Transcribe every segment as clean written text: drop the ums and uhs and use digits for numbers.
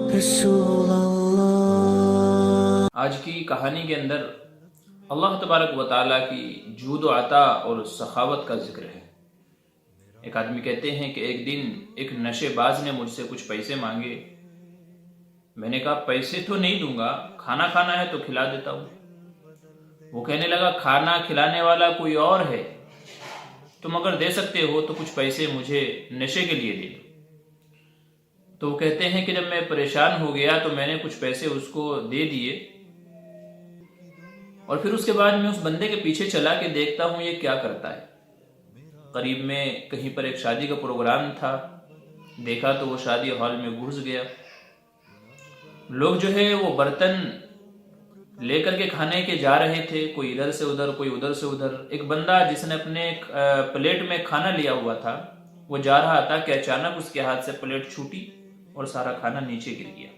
رسول اللہ۔ آج کی کہانی کے اندر اللہ تبارک و تعالیٰ کی جود و عطا اور سخاوت کا ذکر ہے۔ ایک آدمی کہتے ہیں کہ ایک دن ایک نشے باز نے مجھ سے کچھ پیسے مانگے۔ میں نے کہا پیسے تو نہیں دوں گا، کھانا کھانا ہے تو کھلا دیتا ہوں۔ وہ کہنے لگا کھانا کھلانے والا کوئی اور ہے، تم اگر دے سکتے ہو تو کچھ پیسے مجھے نشے کے لیے دے دو۔ تو وہ کہتے ہیں کہ جب میں پریشان ہو گیا تو میں نے کچھ پیسے اس کو دے دیے، اور پھر اس کے بعد میں اس بندے کے پیچھے چلا کے دیکھتا ہوں یہ کیا کرتا ہے۔ قریب میں کہیں پر ایک شادی کا پروگرام تھا، دیکھا تو وہ شادی ہال میں گھس گیا۔ لوگ جو ہے وہ برتن لے کر کے کھانے کے جا رہے تھے، کوئی ادھر سے ادھر کوئی ادھر سے ادھر۔ ایک بندہ جس نے اپنے پلیٹ میں کھانا لیا ہوا تھا وہ جا رہا تھا کہ اچانک اس کے ہاتھ سے پلیٹ چھوٹی اور سارا کھانا نیچے گر گیا۔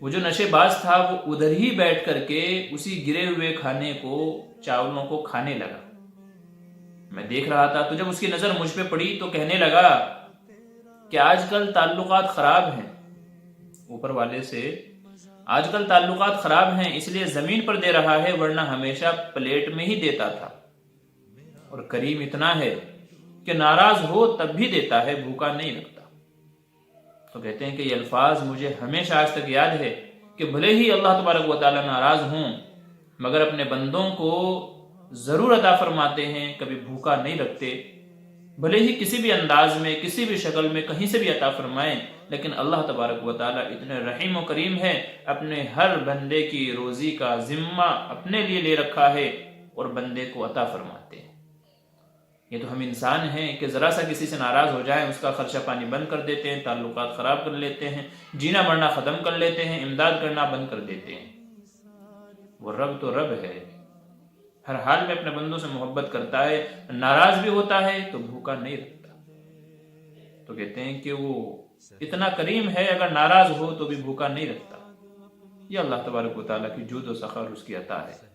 وہ جو نشے باز تھا وہ ادھر ہی بیٹھ کر کے اسی گرے ہوئے کھانے کو، چاولوں کو کھانے لگا۔ میں دیکھ رہا تھا تو جب اس کی نظر مجھ پہ پڑی تو کہنے لگا کہ آج کل تعلقات خراب ہیں اوپر والے سے، آج کل تعلقات خراب ہیں اس لیے زمین پر دے رہا ہے، ورنہ ہمیشہ پلیٹ میں ہی دیتا تھا۔ اور کریم اتنا ہے کہ ناراض ہو تب بھی دیتا ہے، بھوکا نہیں رکھتا۔ تو کہتے ہیں کہ یہ الفاظ مجھے ہمیشہ آج تک یاد ہے کہ بھلے ہی اللہ تبارک و تعالیٰ ناراض ہوں مگر اپنے بندوں کو ضرور عطا فرماتے ہیں، کبھی بھوکا نہیں رکھتے۔ بھلے ہی کسی بھی انداز میں، کسی بھی شکل میں، کہیں سے بھی عطا فرمائیں، لیکن اللہ تبارک و تعالیٰ اتنے رحیم و کریم ہے، اپنے ہر بندے کی روزی کا ذمہ اپنے لیے لے رکھا ہے اور بندے کو عطا فرماتے ہیں۔ یہ تو ہم انسان ہیں کہ ذرا سا کسی سے ناراض ہو جائیں، اس کا خرچہ پانی بند کر دیتے ہیں، تعلقات خراب کر لیتے ہیں، جینا مرنا ختم کر لیتے ہیں، امداد کرنا بند کر دیتے ہیں۔ وہ رب تو رب ہے، ہر حال میں اپنے بندوں سے محبت کرتا ہے، ناراض بھی ہوتا ہے تو بھوکا نہیں رکھتا۔ تو کہتے ہیں کہ وہ اتنا کریم ہے، اگر ناراض ہو تو بھی بھوکا نہیں رکھتا۔ یہ اللہ تبارک و تعالیٰ کی جود و سخا اور اس کی عطا ہے۔